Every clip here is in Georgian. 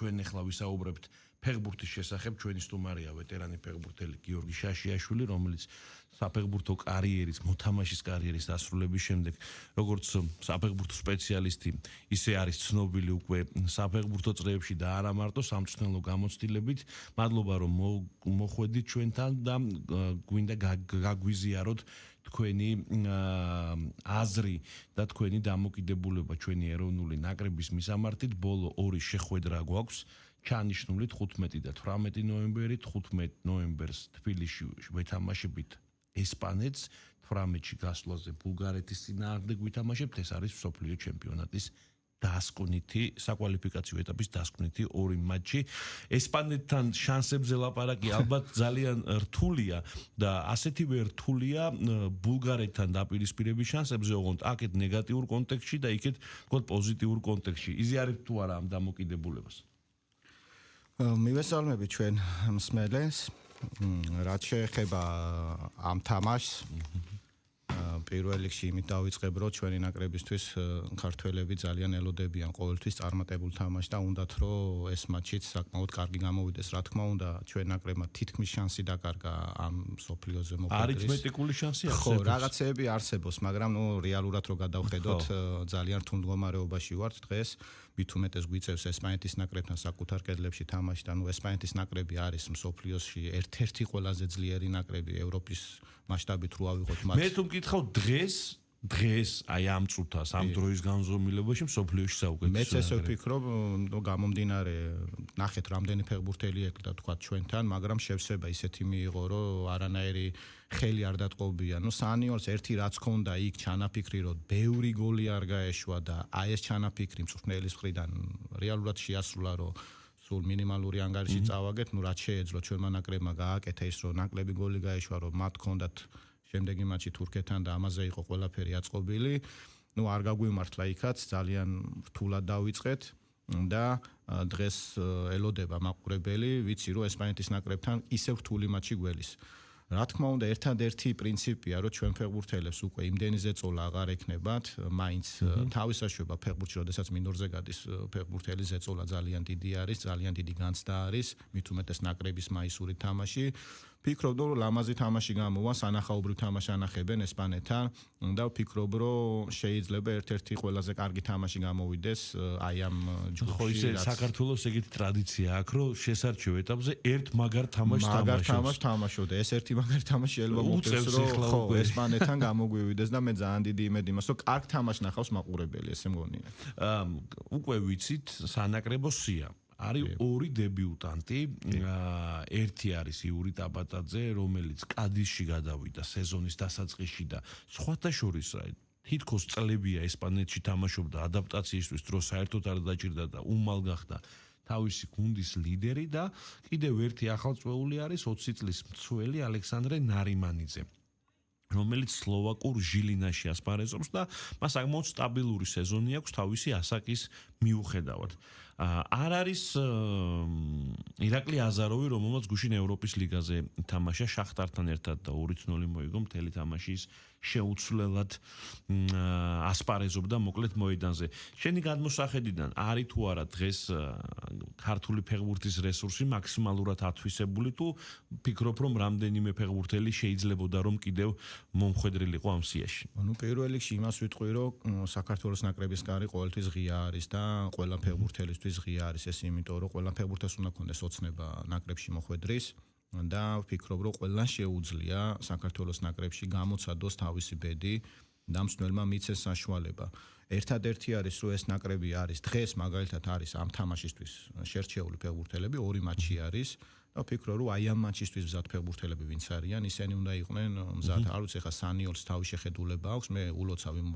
ჩვენ ახლა ვისაუბრებთ ფეხბურთის შესახებ, ჩვენი სტუმარია ვეტერანი ფეხბურთელი გიორგი შაშიაშვილი, რომელიც საფეხბურთო კარიერის, მოთამაშის კარიერის დასრულების შემდეგ, როგორც საფეხბურთო სპეციალისტი, ისე არის ცნობილი უკვე საფეხბურთო წრეებში და არა მარტო სამწვრთნელო გამოცდილებით. მადლობა რომ მოხვედით ჩვენთან და გვინდა გაგვიზიაროთ თქვენი აზრი და თქვენი დამოკიდებულება ჩვენი ეროვნული ნაკრების მისამართით. ბოლო 2 შეხვედრა გვაქვს ჩანიშნული 15 და 18 ნოემბერი. 15 ნოემბერს თბილისში ვეთამაშებით ესპანეთს, 18-ში გასვლაზე ბულგარეთის წინააღმდეგ ვითამაშებთ. ეს არის მსოფლიო ჩემპიონატის დასკვნითი საკვალიფიკაციო ეტაპის დასკვნითი 2 მატჩი. ესპანეთთან შანსებზე ლაპარაკი ალბათ ძალიან რთულია და ასეთივე რთულია ბულგარეთთან დაპირისპირების შანსებზე, ოღონდ აქეთ ნეგატიურ კონტექსტში და იქეთ თქო პოზიტიურ კონტექსტში. იზიარებთ თუ არა ამ დამოკიდებულებას? მივესალმები ჩვენ მსმენელს. რაც შეეხება ამ თამაშს, პირველ რიგში იმით დავიწყებ, რომ ჩვენი ნაკრებისთვის ქართველები ძალიან ელოდებიან ყოველთვის წარმატებულ თამაშს და უნდათ რომ ეს მატჩიც საკმაოდ კარგი გამოვიდეს. რა თქმა უნდა, ჩვენ ნაკრებმა თითქმის შანსი დაკარგა ამ სოფლიოზე მოხვედრის. არითმეტიკული შანსი არსებობს. ხო, რაღაცეები არსებობს, მაგრამ რეალურად რო გადავხედოთ, ძალიან რთულ მდგომარეობაში ვართ დღეს. მით უმეტეს გვიწევს ესპანეთის ნაკრებთან საკუთარ კედლებში თამაში და ესპანეთის ნაკრები არის მსოფლიოში ერთ-ერთი ყველაზე ძლიერი ნაკრები ევროპის მასშტაბით რო ავიღოთ მათ. მე თუ მკითხავ დღეს აი ამ წუთას ამ დროის განზომილებაში მსოფლიოში საუკეთესო. მეც ესე ვფიქრობ, გამომდინარე, ნახეთ რამდენი ფეხბურთელი ეკდა თქვა ჩვენთან, მაგრამ შევსება ისეთი მიიღო, რომ არანაირი ხელი არ დატყობია. სანიოლს ერთი რაც ქონდა იქ ჩანაფიქრი, რომ ბევრი გოლი არ გაეშვა და აი ეს ჩანაფიქრი მწვრთნელის მხრიდან რეალურად შეასრულა, რომ სულ მინიმალური ანგარიში წავაგეთ, რაც შეეძლო ჩვენმა ნაკრებმა გააკეთა ის, რომ ნაკლები გოლი გაეშვა, რომ მათ ქონდათ შემდეგი მატჩი თურქეთთან და ამაზე იყო ყველაფერი აწყობილი. არ გაგვიმართლა იქაც, ძალიან რთულად დავიწყეთ და დღეს ელოდება მაყურებელი, ვიცი რომ ესპანეთის ნაკრებთან ისევ რთული მატჩი გველის. რა თქმა უნდა, ერთადერთი პრინციპია, რომ ჩვენ ფეხბურთელებს უკვე იმდენი ზეწოლა აღარ ექნებათ, მაინც თავისაშუალება ფეხბურთში, როდესაც მინორზე გადის ფეხბურთელი ზეწოლა ძალიან დიდი არის, ძალიან დიდი განცდა არის, მით უმეტეს ნაკრების მაისური თამაში. ფიქრობ, რომ ლამაზი თამაში გამოვა, სანახაობრივ თამაში ანახებენ ესპანეთთან და ვფიქრობ, რომ შეიძლება ერთ-ერთი ყველაზე კარგი თამაში გამოვიდეს აი ამ ჯგუფში. ხო, ისე საქართველოს ეგეთი ტრადიცია აქვს, რომ შესარჩევ ეტაპზე ერთ მაგარ თამაშს თამაშობდა. ეს ერთი მაგარი თამაში შეიძლება მოხდეს, რომ ესპანეთთან გამოგვივიდეს და მე ძალიან დიდი იმედი მაქვს, რომ კარგ თამაშს ნახავს მაყურებელი, ესე მგონია. უკვე ვიცით, სანაკრებო სია. არის 2 დებიუტანტი, ერთი არის იური ტაბატაძე, რომელიც კადისში გადავიდა სეზონის დასაწყისში და სხვათა შორის თითქოს წლებია ესპანეთში თამაშობდა, ადაპტაციისთვის დრო საერთოდ არ დაჭირდა და უმალ გახდა თავისი გუნდის ლიდერი და კიდევ ერთი ახალწვეული არის 20 წლის მცველი ალექსანდრე ნარიმანიძე, რომელიც სლოვაკურ ჟილინაში ასპარეზობს და მას საკმაოდ სტაბილური სეზონი აქვს თავისი ასაკის მიუხედავად. არ არის ირაკლი აზაროვი, რომელმაც გუშინ ევროპის ლიგაზე თამაშა შახტართან ერთად და 2-0 მოიგო მთელი თამაშის შეუცვლელად ასპარეზობდა მოკლედ მოედანზე. შენი გადმოსახედიდან არის თუ არა დღეს ქართული ფეხბურთის რესურსი მაქსიმალურად ათვისებული თუ ფიქრობ რომ რამდენიმე ფეხბურთელი შეიძლებოდა რომ კიდევ მომხვედრილიყო ამ სიაში? პირველ რიგში იმას ვიტყვი, რომ საქართველოს ნაკრების კარი ყოველთვის ღია არის და ყველა ფეხბურთელისთვის ღია არის ეს, იმიტომ რომ ყველა ფეხბურთელს უნდა ქონდეს ოცნება ნაკრებში მოხვედრის და ვფიქრობ, რომ ყველან შეუძლია საქართველოს ნაკრებში გამოცადოს თავისი ბედი და მსმენელმა მიცეს საშუალება. ერთადერთი არის, რომ ეს ნაკრები არის დღეს მაგალითად არის ამ თამაშისთვის შერჩეული ფეხბურთელები, 2 მატჩი არის და ვფიქრობ, რომ აი ამ მატჩისთვის მზად ფეხბურთელები ვინც არიან, ისინი უნდა იყვნენ მზად. არ ვიცი, ხა სანიოლს თავი შეხედულება აქვს, მე ულოცავ იმ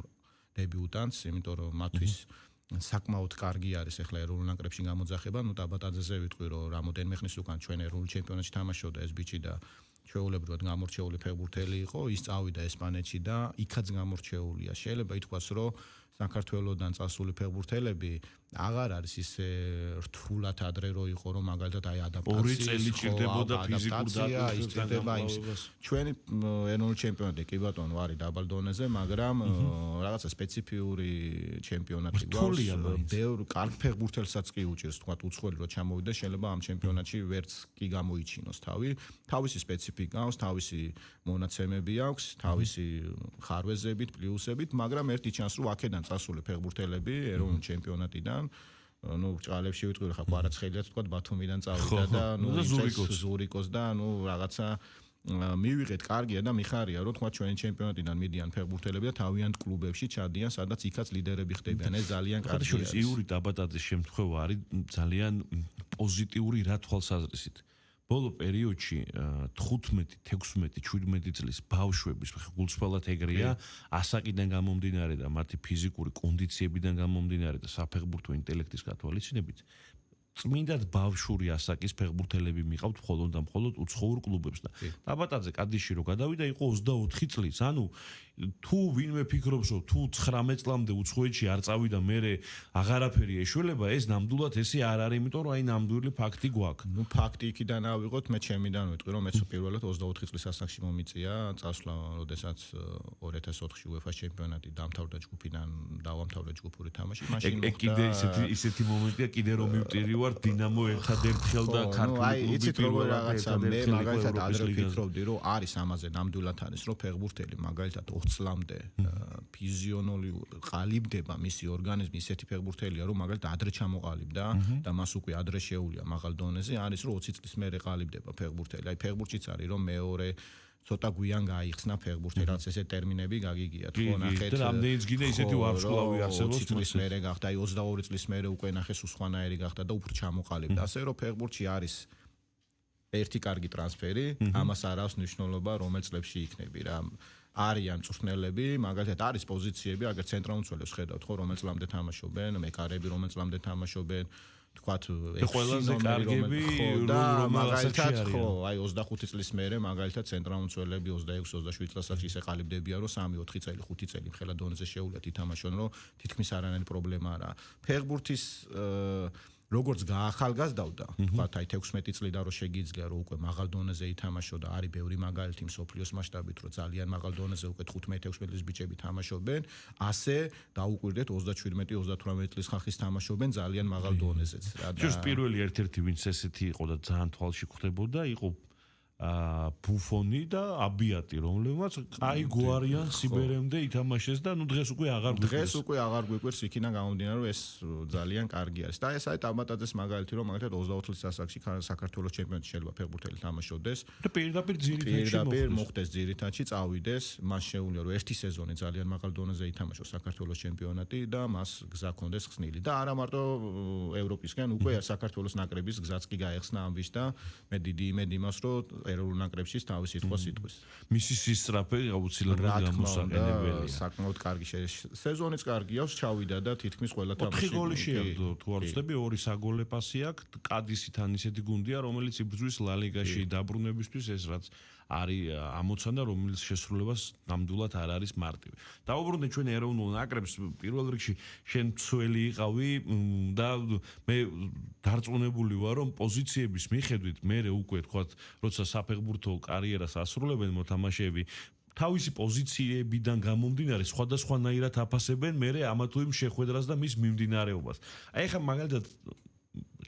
დებიუტანტს, იმიტომ რომ მათთვის საკმაოდ კარგი არის ახლა ეროვნულ ნაკრებში გამოძახება. ტაბატაძეზე ვიტყვი, რომ რამოდენიმე ხნის უკან ჩვენ ეროვნულ ჩემპიონატში თამაშობდა ეს ბიჭი და ჩვეულებრივად გამორჩეული ფეხბურთელი იყო, ის წავიდა ესპანეთში და იქაც გამორჩეულია. შეიძლება ითქვას, რომ საქართველოსდან წასული ფეხბურთელები აღარ არის ისე რთულად ადრე რო იყო, რომ მაგალითად აი ადაპტაცია 2 წელი ჭირდებოდა ფიზიკურ დაკავშირებას. ჩვენი ეროვნული ჩემპიონატი კი ბატონო არის დაბალ დონეზე, მაგრამ რაღაცა სპეციფიური ჩემპიონატი გვაქვს. სრულია მაინც. ბევრ კარგ ფეხბურთელსაც კი უჭირს თქვა უცხოელი რო ჩამოვიდა შეიძლება ამ ჩემპიონატში ვერც კი გამოიჩინოს თავისი სპეციფიკა აქვს, თავისი მონაცემები აქვს, თავისი ხარვეზებით, პლუსებით, მაგრამ ერთი ჩანს რომ აქედან წასული ფეხბურთელები ეროვნულ ჩემპიონატიდან ბრჭყალებში ვიტყვი ხა კვარაცხელიაც თქვა ბათუმიდან წავიდა და ზურიკოს და რაღაცა მივიღეთ კარგია და მიხარია რომ თქვა ჩვენი ჩემპიონატიდან მიდიან ფეხბურთელები და თავიანთ კლუბებში ჩადიან სადაც იქაც ლიდერები ხდებიან ეს ძალიან კარგია ხათაშორის იური დაბატაძის შემთხვევა არის ძალიან პოზიტიური რა თვალსაზრისით ბოლო პერიოდში 15, 16, 17 წლის ბავშვების გულწრფელად ეგრეა ასაკიდან გამომდინარე და მათი ფიზიკური კონდიციებიდან გამომდინარე და საფეხბურთო ინტელექტის გათვალისწინებით წმინდად ბავშვური ასაკის ფეხბურთელები მიყავთ მხოლოდ და მხოლოდ უცხოურ კლუბებს და დაბატაძე კადისში რო გადავიდა იყო 24 წლის ანუ თუ ვინმე ფიქრობს რომ თუ 19 წლამდე უცხოეთში არ წავიდა მერე აღარაფერი ეშველება ეს ნამდვილად ესე არ არის იმიტომ რომ აი ნამდვილი ფაქტი გვაქვს ნუ ფაქტი იქიდან ავიღოთ მე ჩემიდან ვიტყვი რომ მეც პირველად 24 წლის ასაკში მომიწია წასვლა როდესაც 2004-ში UEFA-ს ჩემპიონატი დამთავრდა ჯგუფიდან დავამთავრე ჯგუფური თამაში მაშინ კიდე ისეთი მომენტია კიდე რომ მივტირი ვარ დინამო ერთადერთხელ და ქართული კლუბი იცით როგორ რაღაცა მე მაგალითად ადრე ფიქრობდი რომ არის ამაზე ნამდვილად არის რომ ფეხბურთელი მაგალითად 20 წლამდე ფიზიონოლოგიური ყალიბდება მისი ორგანიზმი ისეთი ფეხბურთელია რომ მაგალითად ადრე ჩამოყალიბდა და მას უკვე ადრე შეუულია მაღალ დონეზე არის რომ 20 წლის მერე ყალიბდება ფეხბურთელი აი ფეხბურთშიც არის რომ მეორე ცოტა გვიან გაიხსნა ფეხბურთი რაც ესე ტერმინები გაგიგიათ ხო ნახეთ და რამდენიც გინდა ისეთი ვარსკვლავი არსებობს 20 წლის მერე გახდა აი 22 წლის მერე უკვე ნახეს უსხვანაირი გახდა და უფრო ჩამოყალიბდა ასე რომ ფეხბურთში არის ერთი კარგი ტრანსფერი ამას არ აქვს მნიშვნელობა რომელ წლებში იქნები რა არიან წვრთნელები მაგალითად არის პოზიციები აგერ ცენტრალურს ხედავთ ხო რომელ წლამდე თამაშობენ მეკარები რომელ წლამდე თამაშობენ თქვათ ყველაზე კარგები მაგალითად ხო აი 25 წლის მერე მაგალითად ცენტრალურები 26-27 წელსაც ისე ყალიბდებიან რომ 3-4 წელი 5 წელი ხელა დონეზე შეუძლიათ ითამაშონ რომ თითქმის არანაირი პრობლემა არა ფეხბურთის როგორც გაახალგაზრდავდა, თქვათ აი 16 წლიდან რომ შეგიძლია რომ უკვე მაღალ დონეზე ითამაშო და არის ბევრი მაგალითი მსოფლიოს მასშტაბით რომ ძალიან მაღალ დონეზე უკვე 15-16 წლის ბიჭები თამაშობენ, ასე დაუკვირდეთ 27-38 წლის ხალხის თამაშობენ ძალიან მაღალ დონეზეც. ჯერ პირველი ერთ-ერთი ვინც ესეთი იყო და ძალიან თვალში ხვდებოდა, იყო ბუფონი და აბიატი, რომლებმაც აი გვარიან სიბერემდე ითამაშეს და ნუ დღეს უკვე აღარ გვიყვარს. დღეს უკვე აღარ გვიყვარს იქიდან გამომდინარე რომ ეს ძალიან კარგი არის. და ეს აი დაბატაძეს მაგალითი რომ მაგალითად 24 წლის ასაკში საქართველოს ჩემპიონატში შეიძლება ფეხბურთელი თამაშობდეს და პირდაპირ მოხდეს ძირითადში წავიდეს, მას შეუძლია რომ ერთი სეზონი ძალიან მაღალ დონეზე ითამაშოს საქართველოს ჩემპიონატი და მას გზა ქონდეს ხსნილი. და არა მარტო ევროპისგან უკვე საქართველოს ნაკრების გზაც კი გაეხსნა ამბის და მე დიდი იმედი იმას რომ ეროვნულ ნაკრებში თავის სიტყვას იტყვის. მისი სისწრაფე აუცილებლად გამოსაყენებელია. საკმაოდ კარგი სეზონიც კარგი აქვს, ჩავიდა და თითქმის ყველა თამაში. 4 გოლი შეაგდო, თუ არ ვცდები, 2 საგოლე პასი აქვს. კადისთან ისეთი გუნდია, რომელიც იბრძვის ლა ლიგაში დაბრუნებისთვის, ეს რაც არის ამოცანა, რომელიც შესრულებას ნამდვილად არ არის მარტივი. დაუბრუნდეთ ჩვენ ეროვნულ ნაკრებს, პირველ რიგში შენ მცველი იყავი და მე დარწმუნებული ვარ, რომ პოზიციების მიხედვით მე უკვე თქვათ, როცა საფეხბურთო კარიერას ასრულებენ მოთამაშეები თავისი პოზიციებიდან გამომდინარე სხვადასხვანაირად აფასებენ მე ამა თუ იმ შეხვედრას და მის მიმდინარეობას. აი ხა მაგალითად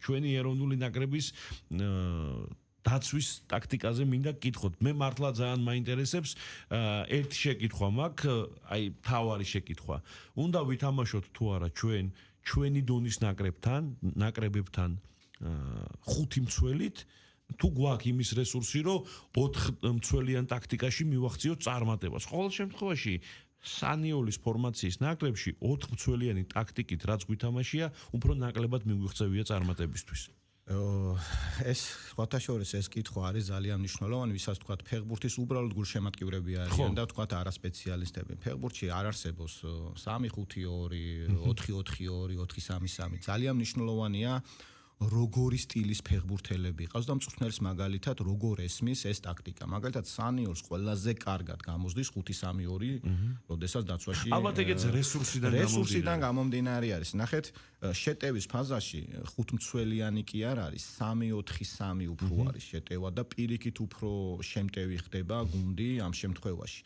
ჩვენი ეროვნული ნაკრების დაცვის ტაქტიკაზე მინდა გკითხოთ. მე მართლა ძალიან მაინტერესებს ერთი შეკითხვა მაქვს, აი თავარი შეკითხვა. უნდა ვითამაშოთ თუ არა ჩვენი დონის ნაკრებებთან 5 მცველით თუ გვაქვს იმის რესურსი, რომ 4 მცველიან ტაქტიკაში მივახციოთ წარმატებას. ყოველ შემთხვევაში სანიოლის ფორმაციის ნაკრებში 4 მცველიანი ტაქტიკით რაც გვითამაშია, უფრო ნაკლებად მიგვიღწევია წარმატებისთვის. ეს სხვათაშორის ეს კითხვა არის ძალიან მნიშვნელოვანი, ვისაც თქვათ ფეხბურთის უბრალოდ გულშემატკივრები არიან და თქვათ არასპეციალისტები. ფეხბურთში არ არსებობს 3-5-2, 4-4-2, 4-3-3. ძალიან მნიშვნელოვანია როგორი სტილის ფეხბურთელები ყავს და მწვრთნელის მაგალითად როგორ ესმის ეს ტაქტიკა. მაგალითად სანიორს ყველაზე კარგად გამოსდის 5-3-2, როდესაც დაცვაში ალბათ ეგეც რესურსიდან გამომდინარე არის. ნახეთ, შეტევის ფაზაში 5 მცველიანი კი არ არის, 3-4-3 უფრო არის შეტევა და პირიქით უფრო შემტევი ხდება გუნდი ამ შემთხვევაში.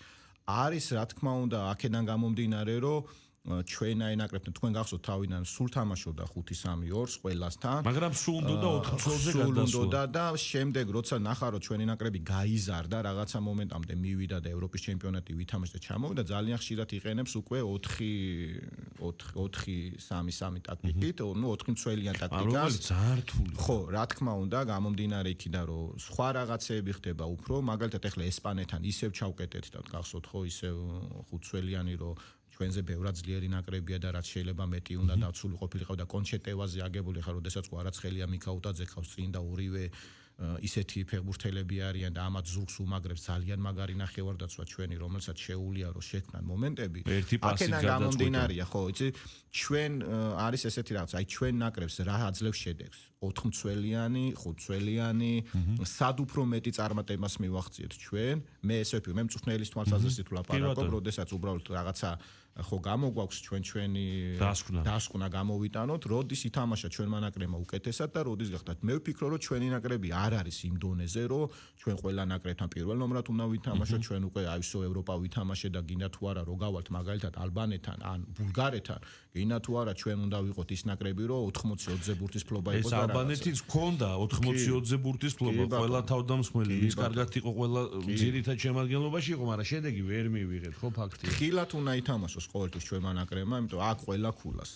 არის რა თქმა უნდა აქედან გამომდინარე რომ ჩვენაი ნაკრებთან თქვენ გახსოვთ თავიდან სულ თამაშობდა 5-3-2-ს ყველასთან მაგრამ სულ უნდა 4 წელზე გადასულა და შემდეგ როცა ნახა რომ ჩვენი ნაკრები გაიზარდა რაღაცა მომენტამდე მივიდა და ევროპის ჩემპიონატი ვითამაშდა ჩამოვიდა ძალიან ხშირად იყენებს უკვე 4-3-3 ტაქტიკით ნუ 4 მცველიან ტაქტიკას ძალიან რთული ხო რა თქმა უნდა გამომდინარე იქიდან რომ სხვა რაღაცეები ხდება უფრო მაგალითად ეხლა ესპანეთთან ისევ ჩავკეტეთ და გახსოვთ ხო ისევ 5 მცველიანი რომ ჩვენზე ბევრად ძლიერი ნაკრებია და რაც შეიძლება მეტი უნდა დაცული ყოფილიყო და კონჩეტევაზე აგებული ხარ, როდესაც კვარაცხელია მიქაუტაძე ხავს წინ და ორივე ისეთი ფეხბურთელები არიან და ამათ ზურგს უმაგრებს ძალიან მაგარი ნახევარდაცვა ჩვენი, რომელსაც შეუულია რომ შექმნან მომენტები. აქედან გამომდინარეა, ხო, იცი, ჩვენ არის ესეთი რაღაც, აი ჩვენ ნაკრებს რა აძლევს შედეგს. 4 მცველიანი, 5 მცველიანი, სად უფრო მეტი წარმატებას მივახციეთ ჩვენ. მე ესე ვფიქრობ, მე მწვრთნელის თვალსაზრისით ვლაპარაკობ, როდესაც უბრალოდ რაღაცა ხო გამოგვაქვს ჩვენი დასკვნა გამოვიტანოთ, როდის ითამაშა ჩვენმა ნაკრებმა უკეთესად და როდის გახდათ. მე ვფიქრობ, რომ ჩვენი ნაკრები არ არის იმ დონეზე, რომ ჩვენ ყველა ნაკრებთან პირველ ნომრად უნდა ვითამაშოთ, ჩვენ უკვე აისო ევროპა ვითამაშეთ და გინდა თუ არა რო გავალთ მაგალითად ალბანეთთან ან ბულგარეთთან, გინდა თუ არა ჩვენ უნდა ვიყოთ ის ნაკრები, რომ 80-20-ზე ბურთის ფლობა იყოს და ეს ალბანეთიც ჰქონდა 80-20-ზე ბურთის ფლობა, ყველა თავდამსხმელი, ის კარგად იყო ყველა ძირითად შემადგენლობაში იყო, მაგრამ შედეგი ვერ მივიღეთ, ხო ფაქტია. ხილად უნდა ითამაშოს ყოველთვის ჩვენმა ნაკრებმა, იმიტომ აქ ყველა ქულას,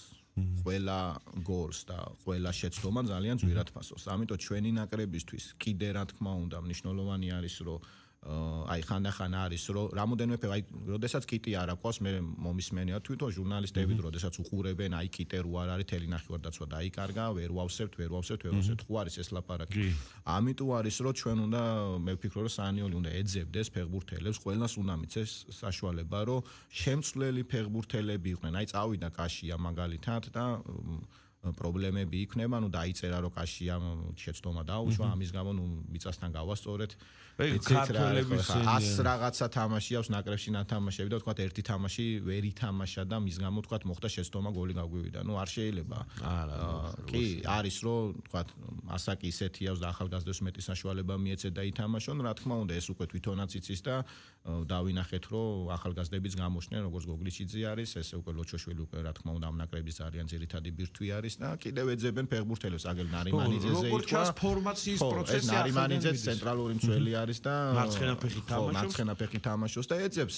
ყველა გოლს და ყველა შეცდომა ძალიან ძვირად ფასობს. ამიტომ ჩვენი ნაკრებისთვის კიდე რა თქმა უნდა მნიშვნელოვანი არის, რომ აი ხანდახან არის, რომ რამოდენმე აი როდესაც კიტი არ აქვს, მე მომისმენია თვითონ ჟურნალისტები, როდესაც უყურებენ, აი კიტე რო არ არის, თელი ნახევარდაცვა დაიკარგა, ვერ ვავსებთ. ხო არის ეს ლაპარაკი. ამიტომ არის, რომ ჩვენ უნდა, მე ვფიქრობ, რომ სანიოლი უნდა ეძებდეს ფეხბურთელებს, ყველას უნდა მიცეს საშუალება, რომ შემცვლელი ფეხბურთელები იყვნენ. აი წავიდა კაშია მაგალითად და პრობლემები იქნება, ნუ დაიწერა რომ კაშია შეცდომა დაუშვა, ამის გამო ნუ მიწასთან გავასწორეთ. ქართველების 100 რაღაცა თამაში აქვს ნაკრებში ნათამაშები და თქვა ერთი თამაში ვერ ითამაშა და მის გამო თქვა მოხდა შეცდომა გოლი გაგვივიდა. ნუ არ შეიძლება. კი, არის რომ თქვა ასაკი ისეთი აქვს და ახალგაზრდებს მეტი საშუალება მიეცეთ და ითამაშონ, რა თქმა უნდა ეს უკვე თვითონაც იცის და დავინახეთ რომ ახალგაზრდებიც გამოჩნდნენ, როგორც გოგლიჩიძე არის, ესე უკვე ლოჩოშვილი უკვე რა თქმა უნდა ამ ნაკრების ძალიან ძირითადი ბირთვი არის და კიდევ ეძებენ ფეხბურთელებს, აგერ ნარიმანიძეზე იყო. როგორც ფორმაციის პროცესი ნარიმანიძეც ცენტრალური მცველი არის და მარცხენა ფეხით თამაშობს და ეძებს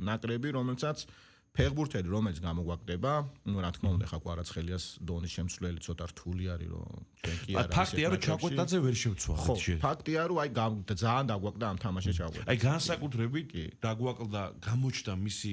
ნაკრები, რომელსაც ფეხბურთელი რომელიც გამოგვაკდება, ნუ რა თქმა უნდა, ხა კვარაცხელიას დონის შემცვლელი ცოტა რთული არის, რომ ჩვენ კი არ არის. ფაქტია, რომ ჩაკვეტაძე ვერ შევცვალეთ შე. ფაქტია, რომ აი ძალიან დაგვაკლდა ამ თამაშში ჩაკვეტა. აი განსაკუთრებით დაგვაკლდა, გამოჩნდა მისი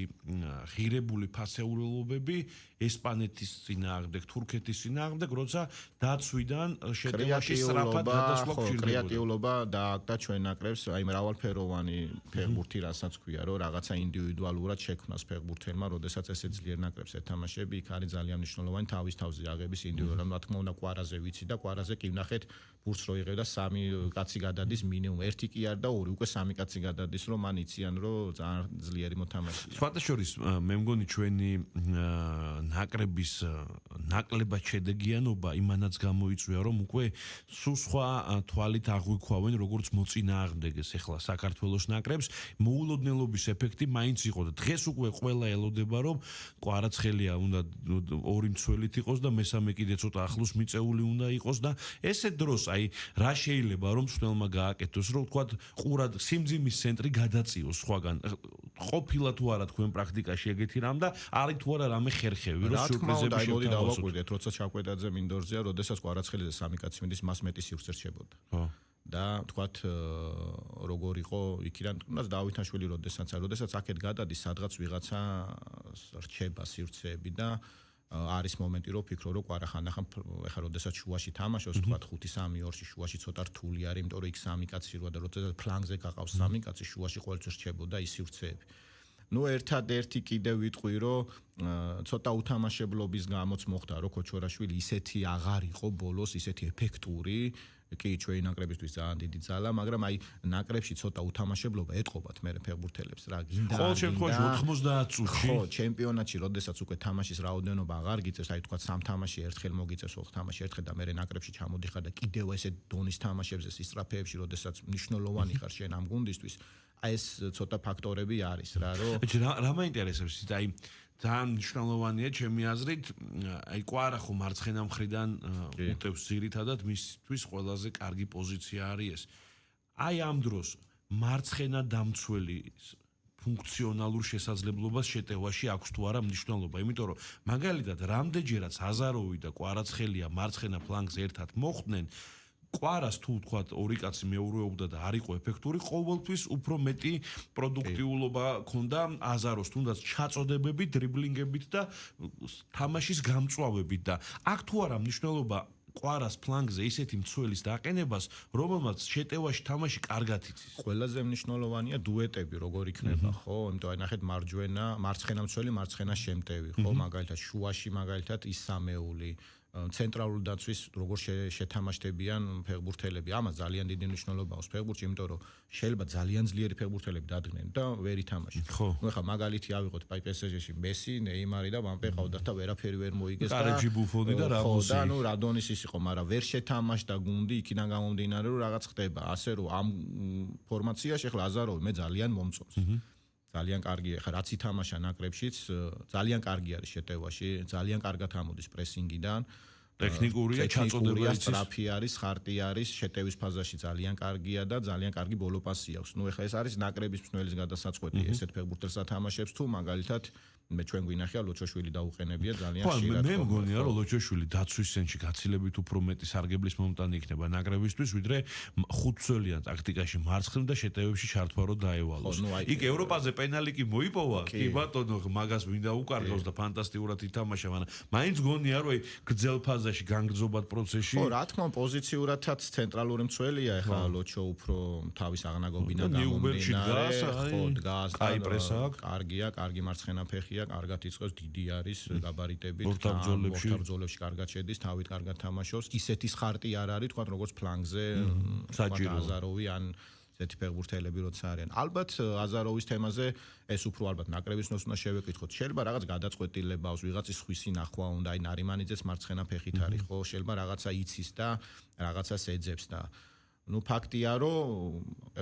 ღირებული ფასეულობები ესპანეთის წინააღმდეგ, თურქეთის წინააღმდეგ, როცა დაცვიდან შეტევაში სწრაფად გადასვლა გჭირდებოდა. კრეატიულობა დააკდა ჩვენ ნაკრებს, აი მრავალფეროვანი ფეხბურთი, რასაც ქვია, რომ რაღაცა ინდივიდუალურად შექმნას ფეხბურთელმა, როდესაც ესე ძლიერ ნაკრებს ეთამაშები, იქ არის ძალიან მნიშვნელოვანი თავის თავზე აღების ინდივიდუალურად, რა თქმა უნდა, კვარაზე ვიცი და კვარაზე კი ვნახეთ ბურთს რო იღებდა 3 კაცი გადადის მინიმუმ, 1 კი არ და 2 უკვე 3 კაცი გადადის, რომ მან იციან, რომ ძალიან ძლიერი მოთამაშეა. სხვათა შორის მე მგონი ჩვენი ნაკრების ნაკლებად შედეგიანობა იმანაც გამოიწვია, რომ უკვე სულ სხვა თვალით აღვიქვავენ, როგორც მოწინააღმდეგეს ახლა საქართველოს ნაკრებს, მოულოდნელობის ეფექტი მაინც იყო და დღეს უკვე ყველა ელოდება, რომ კვარაცხელია უნდა 2 მცველით იყოს და მესამე კიდე ცოტა ახლოს მიწეული უნდა იყოს და ესე დროს აი რა შეიძლება რომ მსვლელმა გააკეთოს, რომ თქვა ყურად სიმძიმის ცენტრი გადაწიოს სხვაგან. ყოფილა თუ არა თქვენ პრაქტიკაში ეგეთი რამ და არის თუ არა რამე ხერხევი, რომ სიურპრიზები მოდი დავაკვირდეთ, როცა ჩაკვეტაძე მინდორზეა, როდესაც კვარაცხელიზე 3 კაცი მიდის, მას მეტი სივრცე რჩებოდა. და თქვათ როგორ იყო იქიდან თუნდაც დავითაშვილი როდესაც აქეთ გადადის სადღაც ვიღაცა რჩება სივრცეები და არის მომენტი რომ ფიქრო რომ კვარახანახან ეხლა როდესაც შუაში თამაშობს თქვათ 5-3-2-ში შუაში ცოტა რთული არის, იმიტომ რომ იქ 3 კაცი როა და როდესაც ფლანგზე გყავს 3 კაცი შუაში ყოველთვის რჩებოდა ის სივრცეები. ნუ ერთადერთი კიდე ვიტყვი რომ ცოტა უთამაშებლობის გამოც მოხდა რომ ქოჩორაშვილი ისეთი აღარ იყო ბოლოს, ისეთი ეფექტური კი ჩვენი ნაკრებისთვის ძალიან დიდი ძალა, მაგრამ აი ნაკრებში ცოტა უთამაშებლობა ეტყობათ მე ფეხბურთელებს რა გინდა. ყოველ შემთხვევაში 90 წუთში. ხო, ჩემპიონატში როდესაც უკვე თამაშის რაოდენობა აღარ გიწევს, აი თქვა 3 თამაში ერთხელ მოგიწევს, 4 თამაში ერთხელ და მე ნაკრებში ჩამოდიხარ და კიდევ ესე დონის თამაშებზე სისწრაფეებში, როდესაც მნიშვნელოვანი ხარ შენ ამ გუნდისთვის, აი ეს ცოტა ფაქტორები არის რა, რომ რა მაინტერესებს, აი ძალიან მნიშვნელოვანია ჩემი აზრით, აი კვარახო მარცხენა მხრიდან უტევს ძირითადად მისთვის ყველაზე კარგი პოზიცია არის ეს. აი ამ დროს მარცხენა დამცველი ფუნქციონალურ შესაძლებლობას შეტევაში აქვს თუ არა მნიშვნელობა, იმიტომ რომ მაგალითად რამდენჯერაც აზაროვი და კვარაცხელია მარცხენა ფლანგზე ერთად მოხვდნენ, კვარას თუ თქვათ ორი კაცი მეურვეობდა და არ იყო ეფექტური, ყოველთვის უფრო მეტი პროდუქტიულობა ჰქონდა აზაროს, თუნდაც ჩაწოდებებით, დრიბლინგებით და თამაშის გამწვავებით და აქ თუ არა მნიშვნელობა კვარას ფლანგზე ისეთი მცველის დაყენებას, რომელმაც შეტევაში თამაში კარგად იცის. ყველაზე მნიშვნელოვანია დუეტები, როგორ იქნება, ხო? იმიტომ აი ნახეთ მარცხენა მცველი, მარცხენა შემტევი, ხო? მაგალითად შუაში მაგალითად ის სამეული ცენტრალური დაცვის როგორ შეთამაშდებიან ფეხბურთელები. ამას ძალიან დიდი მნიშვნელობა აქვს ფეხბურთში, იმიტომ რომ შეიძლება ძალიან ძლიერი ფეხბურთელები დადგნენ და ვერ ითამაშონ. ნუ ეხლა მაგალითი ავიღოთ აი PSG-ში მესი, ნეიმარი და მბაპე ყავდათ და ვერაფერი ვერ მოიგეს და კარებში ბუფონი და რამოსი. და ნუ რადონის ის იყო, მაგრამ ვერ შეთამაშდა გუნდი იქიდან გამომდინარე რომ რაღაც ხდება. ასე რომ ამ ფორმაციაში ეხლა აზაროვი მე ძალიან მომწონს. ძალიან კარგია, ხა რაც ითამაშა ნაკრებშიც, ძალიან კარგი არის შეტევაში, ძალიან კარგად ამოდის პრესინგიდან. ტექნიკურია, ჩაწოდება იცის, სტრაფი არის, ხარტი არის, შეტევის ფაზაში ძალიან კარგია და ძალიან კარგი ბოლო პასი აქვს. ნუ ეხლა ეს არის ნაკრების მსმენელის გადასაწყვეტი, ესეთ ფეხბურთელს ათამაშებს თუ მაგალითად მე ჩვენ გვინახია ლოჩოშვილი დაუყენებია ძალიან ხშირად. მე მგონია რომ ლოჩოშვილი დაცვის სენში გაცილებით უფრო მეტი სარგებლის მომტანი იქნება ნაკრებისთვის, ვიდრე ხუთცველიან ტაქტიკაში მარცხნივ და შეტევებში ჩართვა რო დაევალოს. იქ ევროპაზე პენალი კი მოიპოვა, კი ბატონო, მაგას მინდა უკარგავს და ფანტასტიკურად ითამაშა, მაგრამ მაინც მგონია რომ აი გრძელ ფაზაში განგრძობად პროცესში. ხო, რა თქმა უნდა, პოზიციურადაც ცენტრალური მცველია, ეხლა ლოჩო უფრო თავის აღნაგობიდან გამომდინარე, ხო, დგას, კაი პრესა აქვს. კარგია, კარგი მარცხენა ფეხია, კარგად იწყებს, დიდი არის გაბარიტებით, ორთაბრძოლებში კარგად შედის, თავით კარგად თამაშობს. ისეთის ხარტი არ არის, თქვა როგორც ფლანგზე, აზაროვი ან ესეთი ფეხბურთელები როცა არიან. ალბათ აზაროვის თემაზე ეს უფრო ალბათ ნაკრების ნოს უნდა შევეკითხოთ. შეიძლება რაღაც გადაწყვეტილება აქვს, ვიღაცის ხვისი ნახვა უნდა, აი ნარიმანიძეს მარცხენა ფეხით არის, ხო, შეიძლება რაღაცა იცის და რაღაცას ეძებს და ნუ ფაქტია რომ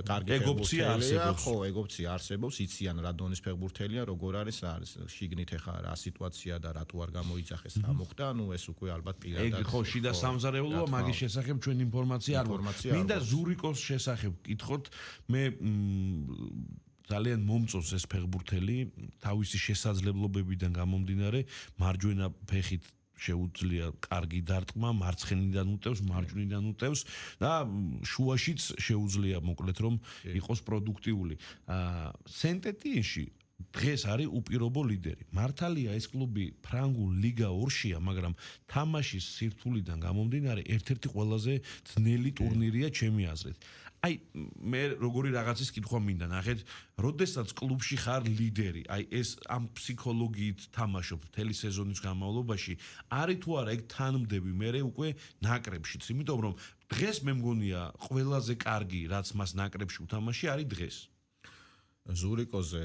კარგი ეგოპცია არსებობს. ხო, ეგოპცია არსებობს, იციან რა დონის ფეხბურთელია, როგორ არის შიგნით ეხა რა სიტუაცია და რატო არ გამოიძახეს რა მოხდა, ნუ ეს უკვე ალბათ პირადად. ხო, შიდა სამზარეულოა, მაგის შესახებ ჩვენ ინფორმაცია არ გვაქვს. მინდა ზურიკოს შესახებ კითხოთ, მე ძალიან მომწონს ეს ფეხბურთელი, თავისი შესაძლებლობებიდან გამომდინარე, მარჯვენა ფეხით შეუძლია კარგი დარტყმა, მარცხენიდან უტევს, მარჯვნიდან უტევს და შუაშიც შეუძლია მოკლედ რომ იყოს პროდუქტიული. სენტეტიენში დღეს არის უპირობო ლიდერი. მართალია ეს კლუბი ფრანგულ ლიგა 2-შია, მაგრამ თამაშის სირთულიდან გამომდინარე ერთ-ერთი ყველაზე ძნელი ტურნირია ჩემი აზრით. აი მე როგორი რაღაცის კითხვა მინდა ნახეთ, როდესაც კლუბში ხარ ლიდერი, აი ეს ამ ფსიქოლოგიით თამაშობ მთელი სეზონის განმავლობაში, არის თუ არა ეგ თანმდები მე უკვე ნაკრებშიც, იმიტომ რომ დღეს მე მგონია ყველაზე კარგი რაც მას ნაკრებში უთამაში არის დღეს. ზურიკოზე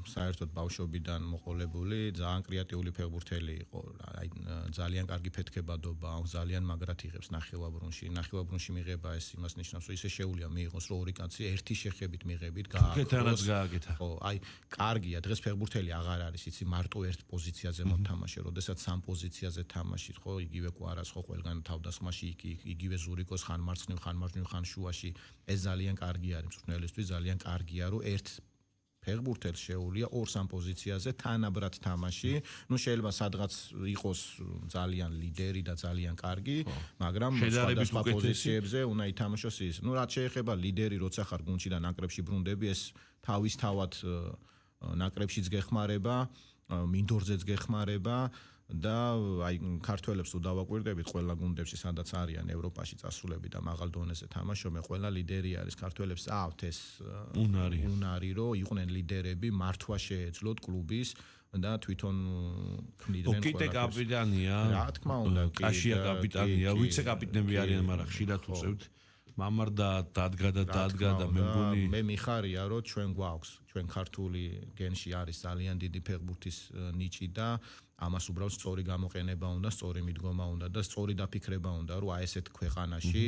საერთოდ ბავშვობიდან მოყოლებული ძალიან კრეატიული ფეხბურთელი იყო. აი ძალიან კარგი ფეთქებადობა, ძალიან მაგრად იღებს ნახევარბრუნში. ნახევარბრუნში მიღება ეს იმას ნიშნავს, რომ ისე შეუძლია მიიღოს რომ ორი კაცი ერთი შეხედვით მიღებით გააკეთოს. ხო, აი კარგია, დღეს ფეხბურთელი აღარ არის, იცი მარტო ერთ პოზიციაზე მოთამაშე, როდესაც სამ პოზიციაზე თამაშით, ხო, იგივე კვარას ხო ყველგან თავდასხმაში იგივე ზურიკოს ხან მარცხნივ, ხან მარჯვნივ, ხან შუაში. ეს ძალიან კარგი არის მწვრთნელისთვის, ძალიან კარგია რომ ერთ ფეხბურთელს შეუძლია ორ-სამ პოზიციაზე თანაბრად თამაში. ნუ შეიძლება სადღაც იყოს ძალიან ლიდერი და ძალიან კარგი, მაგრამ სხვადასხვა პოზიციებზე უნდა ითამაშოს ის. ნუ რაც შეეხება ლიდერი, როცა ხარ გუნდში და ნაკრებში ბრუნდები, ეს თავისთავად ნაკრებშიც გეხმარება, მინდორზეც გეხმარება. და აი ქართველებს თუ დავაკვირდებით ყველა გუნდებში სადაც არიან ევროპაში წასულები და მაღალ დონეზე თამაშობენ, ყველა ლიდერი არის ქართველებს აქვთ ეს უნარი რომ იყვნენ ლიდერები, მართვა შეეძლოთ კლუბის და თვითონ ქმნიდნენ ყველა. კიტე კაპიტანია, რა თქმა უნდა, კაშია კაპიტანია, ვიცე-კაპიტნები არიან, მაგრამ ხშირად უწევთ მამარდა დადგა და მე მგონი მე მიხარია რომ ჩვენ გვაქვს, ჩვენ ქართული გენში არის ძალიან დიდი ფეხბურთის ნიჭი და ამას უბრალოდ სწორი გამოყენება უნდა, სწორი მიდგომა უნდა და სწორი დაფიქრება უნდა, რომ აი ესეთ ქვეყანაში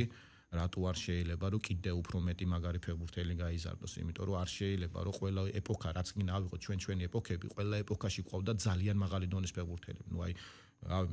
რატო არ შეიძლება რომ კიდე უფრო მეტი მაგარი ფეხბურთელი გაიზარდოს, იმიტომ რომ არ შეიძლება რომ ყველა ეპოქა რაც კი ნავიღოთ ჩვენი ეპოქები, ყველა ეპოქაში ყავდა ძალიან მაღალი დონის ფეხბურთელები. ნუ აი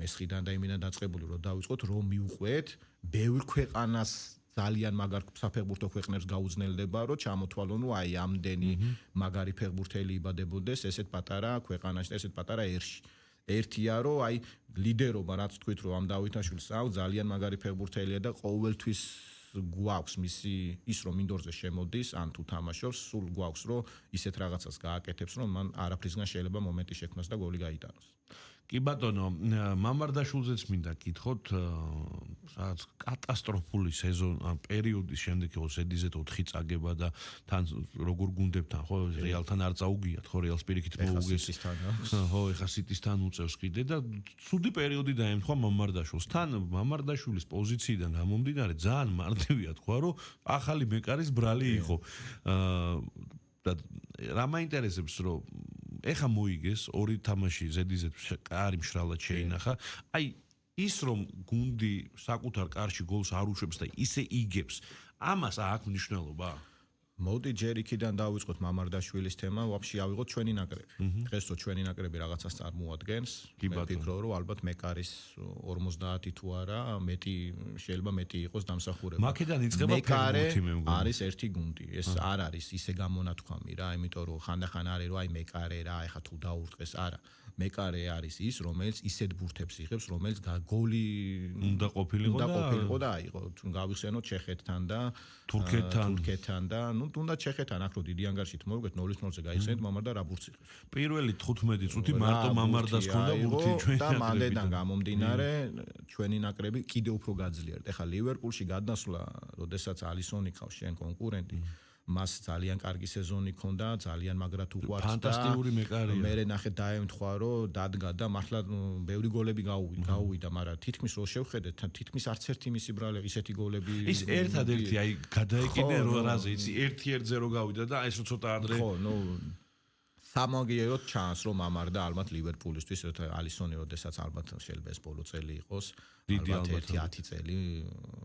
მესხიდან და იმიდან დაწყებული რომ დავიწყოთ რომ მიუყვეთ ბევრ ქვეყანას ძალიან მაგარ საფეხბურთო ქვეყნებს გაუძნელდება რომ ჩამოთვალონ ნუ აი ამდენი მაგარი ფეხბურთელი იბადებოდეს ესეთ პატარა ქვეყანაში, ესეთ პატარა ერში. ერთია რომ აი ლიდერობა რაც თქვით რომ ამ დავითაშვილს აქვს ძალიან მაგარი ფეხბურთელია და ყოველთვის გვაქვს მისი ის რომ მინდორზე შემოდის ან თუ თამაშობს სულ გვაქვს რომ ისეთ რაღაცას გააკეთებს რომ მან არაფრისგან შეიძლება მომენტი შექმნას და გოლი გაიტანოს. კი ბატონო, მამარდაშვილზეც მინდა გითხოთ, სადაც კატასტროფული პერიოდის შემდეგ იყო ზედიზედ 4 წაგება და თან როგორ გუნდებთან, ხო, რეალთან არ წაუგიათ, ხო, რეალს პირიქით მოუგეს. ხო, ეხა სიტისთან უწევს კიდე და ცუდი პერიოდი დაემთხვა მამარდაშვილს. თან მამარდაშვილის პოზიციიდან გამომდინარე ძალიან მარტივია თქვა, რომ ახალი მეკარის ბრალი იყო. და რა მაინტერესებს რომ ეხა მოიგეს ორი თამაში ზედიზედ კარი მშრალად შეინახა. აი ის რომ გუნდი საკუთარ კარში გოლს არ უშვებს და ისე იგებს, ამას აქვს მნიშვნელობა? მოდი ჯერ იქიდან დავიწყოთ მამარდაშვილის თემა, ვაფშე ავიღოთ ჩვენი ნაკრები. დღეს რო ჩვენი ნაკრები რაღაცას წარმოადგენს, მე ვფიქრობ რომ ალბათ მეკარის 50 თუ არა, შეიძლება მეტი იყოს დამსახურება. მაკედან იწყება ფეხბურთი მე მგონი. არის ერთი გუნდი. ეს არ არის ისე გამონათქვამი რა, იმიტომ რომ ხანდახან არის რომ აი მეკარე რა, ეხა თუ დაურტყეს, არა. მეკარე არის ის, რომელიც ისეთ ბურთებს იღებს, რომელიც გოლი უნდა ყოფილიყო და აიღო. თუ გავიხსენოთ ჩეხეთთან და თურქეთთან და ნუ თუნდა ჩეხეთთან აქ რო დიდი ანგარიშით მოვიგეთ 0-0-ზე გაიხსენეთ მამარდა რა ბურთს იღებს. პირველი 15 წუთი მარტო მამარდას ქონდა ბურთი ჩვენი და მანდედან გამომდინარე ჩვენი ნაკრები კიდე უფრო გაძლიერდა. ეხლა ლივერპულში გადასვლა, როდესაც ალისონი ყავს შენ კონკურენტი მას ძალიან კარგი სეზონი ჰქონდა, ძალიან მაგრად უყვარს და ფანტასტიკური მეკარია. მე ნახე დაემთხვა რომ დადგა და მართლა ბევრი გოლები გაუვიდა, მაგრამ თითქმის რო შევხედეთ, თითქმის არც ერთი მისი ბრალი ისეთი გოლები ის ერთადერთი აი გადაეკიდე რაზე, იცი 1-1-ზე რო გავიდა და ეს ცოტა ადრე ხო, ნუ სამაგიეროდ ჩანს რომ ამარდა ალბათ ლივერპულისთვის ალისონი როდესაც ალბათ შეიძლება ეს ბოლო წელი იყოს ალბათ 1-10 წელი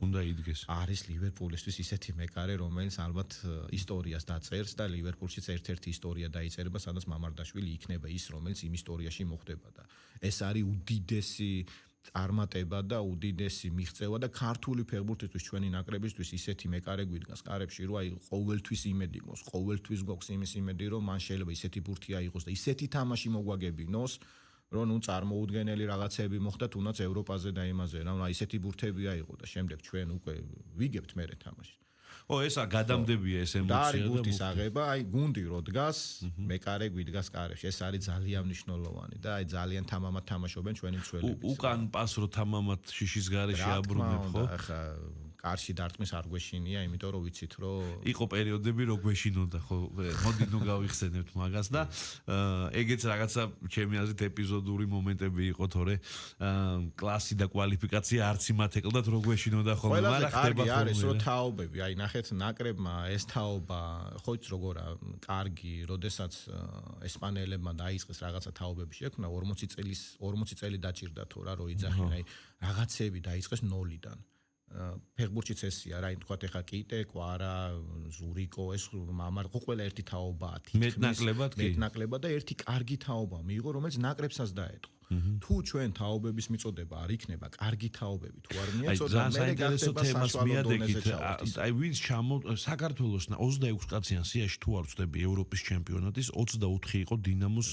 უნდა იდგეს არის ლივერპულისთვის ისეთი მეკარე რომელიც ალბათ ისტორიას დაწერს და ლივერპულშიც ერთ-ერთი ისტორია დაიწერება სადაც მამარდაშვილი იქნება ის რომელიც იმ ისტორიაში მოხდება და ეს არის უდიდესი წარმატება და უდიდესი მიღწევა და ქართული ფეხბურთისთვის ჩვენი ნაკრებისთვის ისეთი მეკარე გვიდგას კარებში რომ აი ყოველთვის იმედი გვაქვს ყოველთვის გვაქვს იმის იმედი რომ მან შეიძლება ისეთი ბურთი აიღოს და ისეთი თამაში მოგვაგებინოს რომ ნუ წარმოუდგენელი რაღაცები მოხდა თუნდაც ევროპაზე და იმაზე რა ნუ ისეთი ბურთები აიღო და შემდეგ ჩვენ უკვე ვიგებთ მერე თამაში ესა გადამდებია ეს ემოცია და ბურთის აღება, აი გუნდი რო დგას, მეკარე გვიდგას კარებში. ეს არის ძალიან მნიშვნელოვანი და აი ძალიან თამამად თამაშობენ ჩვენი მცველები. უკან პას რო თამამად შიშის გარეშე აბრუნებ, ხო? ახლა კარში დარტყმის არ გვეშინია, იმიტომ რომ ვიცით რომ იყო პერიოდები რო გვეშინოდა, ხო? მოდი ნუ გავიხსენებთ მაგას და ეგეც რაღაცა ჩემი აზრით ეპიზოდური მომენტები იყო, თორე კლასი და კვალიფიკაცია არც იმათ ეკლდათ რო გვეშინოდა ხოლმე, მაგრამ ხდება ხოლმე. არის რომ თაობები, აი ნახეთ ნაკრებმა ეს თაობა, ხო იცი როგორა კარგი, როდესაც ესპანელებმა დაიწყეს რაღაცა თაობები შექმნა, 40 წელი დაჭირდა თორა რო იძახენ, აი რაღაცები დაიწყეს 0-დან. ფეხბურთშიც ესია რა, თქვათ ეხა კიტე, კვარა, ზურიკო, ეს მამარ ყველა ერთი თაობაა, მეტნაკლებად და ერთი კარგი თაობა მიიღო, რომელიც ნაკრებსაც დაეთყო. თუ ჩვენ თაობების მიწოდება არ იქნება, კარგი თაობები თუ არ მიეწოდება, მე გახდება საშუალო დონეზე ჩავარდეს. აი ვინც საქართველოს 26 კაციან სიაში თუ არ ვწდები ევროპის ჩემპიონატის 24 იყო დინამოს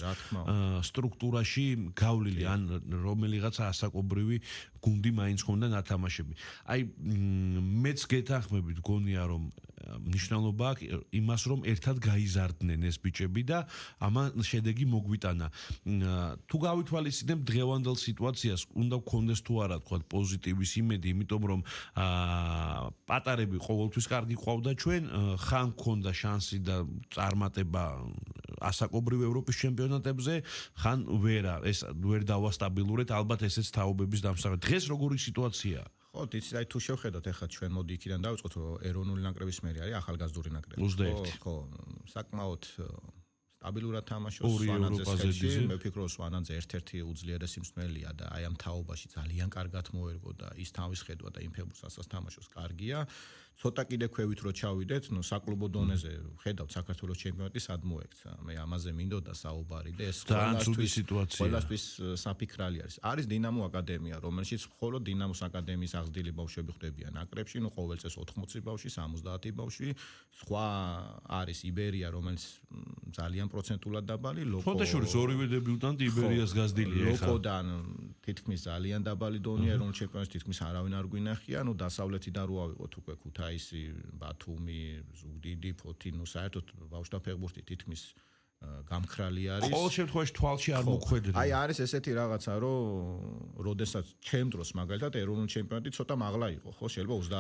სტრუქტურაში გავლილი ან რომელიღაცა ასაკობრივი გუნდი მაინც ხონდა ნათამაშები. აი მეც გეთანხმებით გონია რომ ნიშნულობა აქვს იმას რომ ერთად გაიზარდნენ ეს ბიჭები და ამან შედეგი მოგვიტანა. თუ გავითვალისწინებთ დღევანდელ სიტუაციას, უნდა გქონდეს თუ არა თქვა პოზიტივის იმედი, იმიტომ რომ პატარები ყოველთვის კარგი ყავდა ჩვენ, ხან გქონდა შანსი და წარმატება ასაკობრივ ევროპის ჩემპიონატებზე, ხან ვერა, ეს ვერ დავასტაბილურეთ, ალბათ ესეც თაობების დამსახურებით. დღეს როგორი სიტუაციაა? ხო, იცი, აი თუ შევხედოთ ახლა ჩვენ მოდი იქიდან დავიწყოთ, რომ ეროვნული ნაკრების მერი არის ახალგაზრდული ნაკრები. +1. ხო, საკმაოდ სტაბილურად თამაშობს ორი სვანანძეს ევროპაზე ხელში. დიზი. მე ვფიქრობ სვანანძე ერთ-ერთი უძლიერესი მსმენელია და აი ამ თაობაში ძალიან კარგად მოერგო და ის თავის ხედვა და იმ ფეხბურთსაც თამაშობს კარგია. ცოტა კიდე ქვევით რო ჩავიდეთ, ნუ საკლუბო დონეზე ხედავთ საქართველოს ჩემპიონატი სად მოექცა. მე ამაზე მინდოდა საუბარი და ეს ყველასთვის საფიქრალი არის. არის დინამო აკადემია, რომელშიც მხოლოდ დინამოს აკადემიის აღზრდილი ბავშვები ხდებიან ნაკრებში, ნუ ყოველ წელს 80 ბავშვი, 70 ბავშვი. სხვა არის იბერია, რომელიც ძალიან პროცენტულად დაბალი, ლოკო. ფონდაშორის ორივე დებიუტანტი იბერიას გაზრდილია ეხლა. ლოკოდან თითქმის ძალიან დაბალი დონეა, ეროვნულ ჩემპიონატს თითქმის არავინ არ გვინახია, ნუ დასავლეთიდან რო ავიღოთ უკვე ქუთაისი, ბათუმი, ზუგდიდი, ფოთი, ნუ საერთოდ ბავშვთა ფეხბურთი თითქმის გამქრალი არის. ყოველ შემთხვევაში თვალში არ მოხვედრია. აი არის ესეთი რაღაცა, რომ როდესაც ჩემ დროს მაგალითად ეროვნული ჩემპიონატი ცოტა მაღლა იყო, ხო, შეიძლება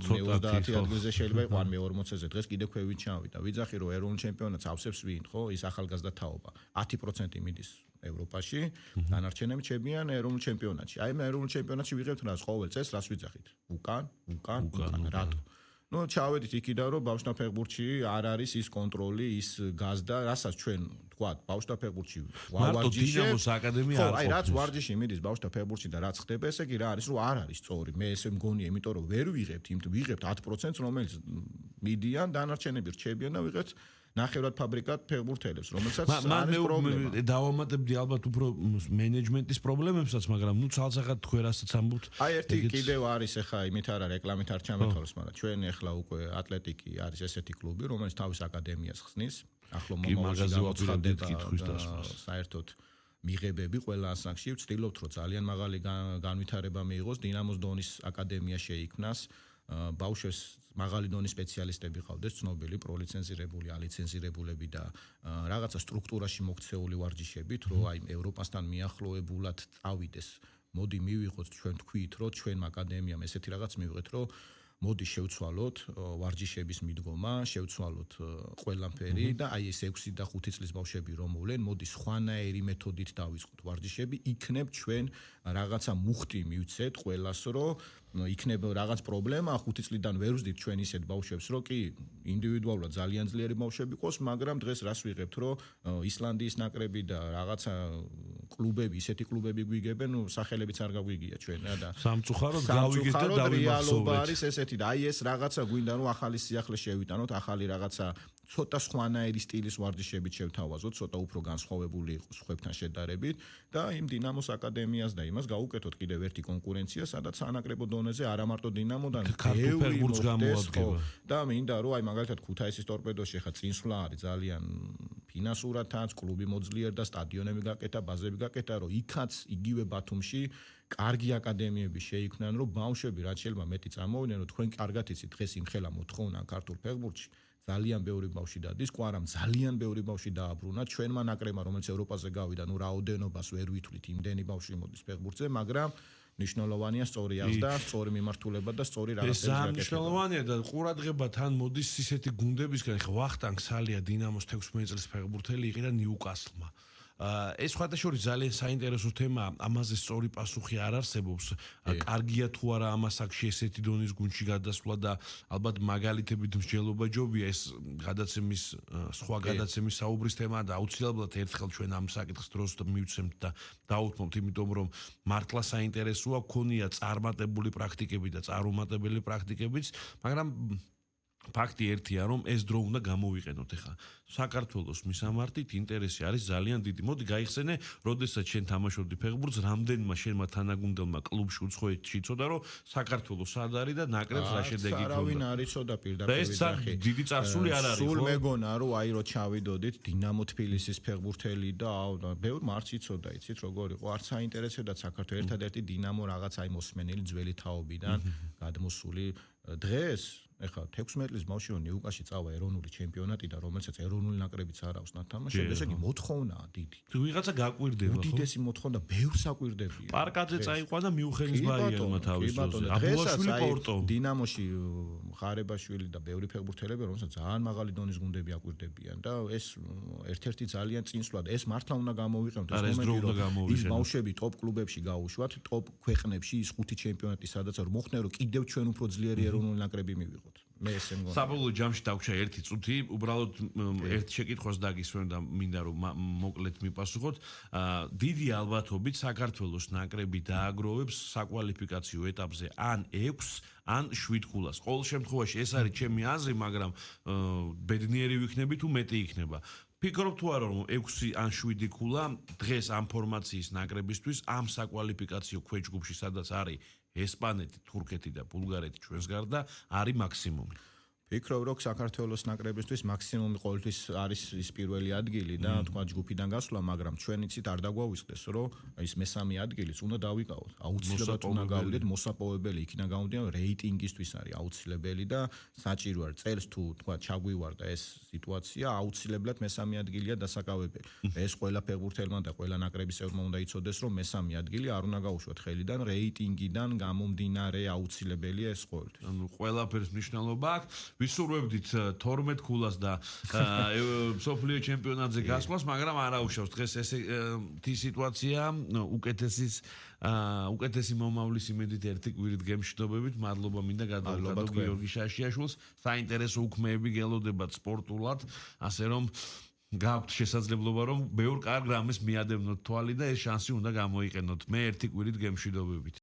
30 ადგილზე შეიძლება იყო, ან მე-40-ზე დღეს კიდე ქვევით ჩავიდა. ვიძახი რომ ეროვნული ჩემპიონატს ავსებს ვინ, ხო, ის ახალგაზრდა თაობა. 10% მიდის ევროპაში, დანარჩენები ჩემპიონი ეროვნულ ჩემპიონატში. აი მე ეროვნულ ჩემპიონატში ვიღებთ რას ყოველ წელს, რას ვიძახით? უკან, რატო? ნუ ჩავედით იქიდან რომ ბავშვთა ფეხბურთში არ არის ის კონტროლი, ის გაზდა, რასაც ჩვენ თქვათ, ბავშვთა ფეხბურთში ვარჯიშები. დინამოს აკადემია არ ყოფს. აი რაც ვარჯიში მიდის ბავშვთა ფეხბურთში და რაც ხდება, ესე იგი რა არის, რომ არ არის სწორი. მე ესე მგონია, იმიტომ რომ ვერ ვიღებთ, ვიღებთ 10%, რომელიც მიდიან, დანარჩენები რჩებიან და ვიღებთ ნახევრად ფაბრიკად ფეხბურთელებს, რომელსაც არის პრობლემა. დავამატებდი ალბათ უფრო მენეჯმენტის პრობლემებსაც, მაგრამ ნუ ცალსახად თქვენ რასაც ამბობთ. აი ერთი კიდევ არის ახლა იმით არა რეკლამით არ ჩამეთვალოს, მაგრამ ჩვენ ახლა უკვე ატლეტიკი არის ესეთი კლუბი, რომელიც თავის აკადემიას ხსნის. ახლო მომავალში გამოცხადდება და საერთოდ მიღებები ყველა ასაკში ვცდილობთ რომ ძალიან მაღალი განვითარება მიიღოს, დინამოს დონის აკადემია შეიქმნას. ბავშვებს მაღალი დონის სპეციალისტები ყავდეს, ცნობილი, პროლიცენზირებული, ალიცენზირებულები და რაღაცა სტრუქტურაში მოქცეული ვარჯიშებით, რომ აი ევროპასთან მიახლოებულად წავიდეს. მოდი მივიღოთ ჩვენ თქვით, რომ ჩვენ აკადემიამ ესეთი რაღაც მივიღეთ, რომ მოდი შევცვალოთ ვარჯიშების მიდგომა, შევცვალოთ ყველაფერი და აი ეს 6 და 5 წლის ბავშვები რომ მოვლენ, მოდი სხვანაირი მეთოდით დავიწყოთ ვარჯიშები, იქნებ ჩვენ რაღაცა მუხტი მივცეთ ყველას, რომ იქნებ რაღაც პრობლემა 5 წლიდან ვერ ვზდით ჩვენ ისეთ ბავშვებს, რომ კი ინდივიდუალურად ძალიან ძლიერი ბავშვები ყოს, მაგრამ დღეს რას ვიღებთ, რომ ისლანდიის ნაკრები და რაღაცა კლუბები, ისეთი კლუბები გვიგებენ, სახელებიც არ გაგვიგია ჩვენ და სამწუხაროდ გავიგეთ და დავიმახსოვრეთ. არის ესეთი და აი ეს რაღაცა გვინდა რომ ახალი სიახლე შევიტანოთ, ახალი რაღაცა ცოტა სხვანაირი სტილის ვარჯიშებით შევთავაზოთ, ცოტა უფრო განსხვავებული იყოს სხვებთან შედარებით და იმ დინამოს აკადემიას და იმას გავუკეთოთ კიდევ ერთი კონკურენცია, სადაც ანაკრებო დონეზე არა მარტო დინამოდან ქართულ ფეხბურთს გამოადგება. და მინდა რომ აი მაგალითად ქუთაისის ტორპედოში ხა წინსვლა არის ძალიან ფინანსურადაც, კლუბი მოძლიერდა, სტადიონები გაკეთა, ბაზები გაკეთა, რომ იქაც იგივე ბათუმში კარგი აკადემიები შეიქმნან, რომ ბავშვები რაც შეიძლება მეტი წამოვიდნენ, რომ თქვენ კარგად იცით დღეს იმხელა მოთხოვნა ქართულ ფეხბურთში. ძალიან ბევრი ბავშვი დადის, კვარამ ძალიან ბევრი ბავშვი დააბრუნა ჩვენმა ნაკრებმა, რომელიც ევროპაზე გავიდა, ნუ რაოდენობას ვერ ვითვლით, იმდენი ბავშვი მოდის ფეხბურთზე, მაგრამ ნიშნულოვანია სწორი აღზრდა, სწორი მიმართულება და სწორი რაღაცების გაკეთება. ეს მნიშვნელოვანია და ყურადღება თან მოდის ისეთი გუნდებისგან, ხა ვახტანგ სალია დინამოს 16 წლის ფეხბურთელი იყიდა ნიუკასლმა. ეს სხვადასხვა ძალიან საინტერესო თემაა, ამაზე სწორი პასუხი არ არსებობს. კარგია თუ არა ამას აქში ესეთი დონის გუნდში გადასვლა და ალბათ მაგალითებით მსჯელობა ჯობია ეს გადაცემის სხვა გადაცემის საუბრის თემაა და აუცილებლად ერთხელ ჩვენ ამ საკითხს დროს მივცემთ და დაუთმობთ, იმიტომ რომ მართლა საინტერესოა, გქონია წარმატებული პრაქტიკები და წარუმატებელი პრაქტიკებიც, მაგრამ ფაქტი ერთია, რომ ეს დრო უნდა გამოვიყენოთ ახლა. საქართველოს მისამართით ინტერესი არის ძალიან დიდი. მოდი გაიხსენე, როდესაც შენ თამაშობდი ფეხბურთს, რამდენმა შენმა თანაგუნდელმა კლუბში უცხოეთში იცოდა, რომ საქართველოს სად არის და ნაკრებს რა შედეგი ქონდა. არავინ არ იცოდა პირდაპირ. ეს დიდი წარსული არ არის, ხო? სულ მეგონა, რომ აი რო ჩავიდოდით დინამო თბილისის ფეხბურთელი და ბევრ მარც იცოდა, იცით როგორ იყო, არც საინტერესებდა საქართველოს ერთადერთი დინამო რაღაც აი მოსმენილი ძველი თაობიდან გადმოსული დღეს ეხლა 16 წლის ბავშვი ნიუკასში წავა ეროვნული ჩემპიონატი და რომელსაც ეროვნული ნაკრებიც არ აქვს ნათამაშები, ესე იგი მოთხოვნაა დიდი. თუ ვიღაცა გაკვირდება, ხო? უდიდესი მოთხოვნა, ბევრს აკვირდებია. პარკაძე წაიყვანა მიუხედის ბაიერმა თავის დროზე. აბულაშვილი პორტო. დინამოში ხარებაშვილი და ბევრი ფეხბურთელები, რომელსაც ძალიან მაღალი დონის გუნდები აკვირდებიან და ეს ერთ-ერთი ძალიან წინსვლა და ეს მართლა უნდა გამოვიყენოთ ეს მომენტი, რომ ის ბავშვები ტოპ კლუბებში გაუშვათ, ტოპ ქვეყნებში ის 5 ჩემპიონატი სადაც არ მოხდნენ, რომ კიდევ ჩვენ უფრო ძლიერი ეროვნული ნაკრები მივიღოთ. მე ესე მგონია. საბოლოო ჯამში დაგვრჩა ერთი წუთი, უბრალოდ ერთ შეკითხვას დაგისვენ და მინდა რომ მოკლედ მიპასუხოთ. დიდი ალბათობით საქართველოს ნაკრები დააგროვებს საკვალიფიკაციო ეტაპზე ან 6 ან 7 ქულას. ყოველ შემთხვევაში ეს არის ჩემი აზრი, მაგრამ ბედნიერი ვიქნები თუ მეტი იქნება. ფიქრობ თუ არა რომ 6 ან 7 ქულა დღეს ამ ფორმაციის ნაკრებისთვის ამ საკვალიფიკაციო ქვეჯგუფში სადაც არის ესპანეთი, თურქეთი და ბულგარეთი ჩვენს გარდა არის მაქსიმუმი. ფიქრობ რომ საქართველოს ნაკრებისთვის მაქსიმუმი ყოველთვის არის ის პირველი ადგილი და თქვა ჯგუფიდან გასვლა, მაგრამ ჩვენ იცით არ დაგვაუწყდეს რომ ის მესამე ადგილიც უნდა დავიკავოთ. აუცილებლად უნდა გავიდეთ მოსაპოვებელი, იქიდან გამომდინარე რეიტინგისთვის არის აუცილებელი და საჭირო არის წელს თუ თქვა ჩაგვივარდა ეს სიტუაცია, აუცილებლად მესამე ადგილია დასაკავებელი. ეს ყველა ფეხბურთელმა და ყველა ნაკრების წევრმა უნდა იცოდეს რომ მესამე ადგილი არ უნდა გაუშვათ ხელიდან, რეიტინგიდან გამომდინარე აუცილებელია ეს ყოველთვის. ანუ ყველაფერს მნიშვნელობა აქვს. ვისურვებდით 12 ქულას და სოფლიო ჩემპიონატზე გასვლას, მაგრამ არ აუშავს დღეს ეს სიტუაცია უკეთესი მომავლის იმედით ერთი კვირით გემშვიდობებით. მადლობა მინდა გადავუხადო გიორგი შაშიაშვილს. საინტერესო უქმეები გელოდებათ სპორტულად, ასე რომ გაქვთ შესაძლებლობა რომ ბევრ კარგ რამეს მიადევნოთ თვალი და ეს შანსი უნდა გამოიყენოთ. მე ერთი კვირით გემშვიდობებით.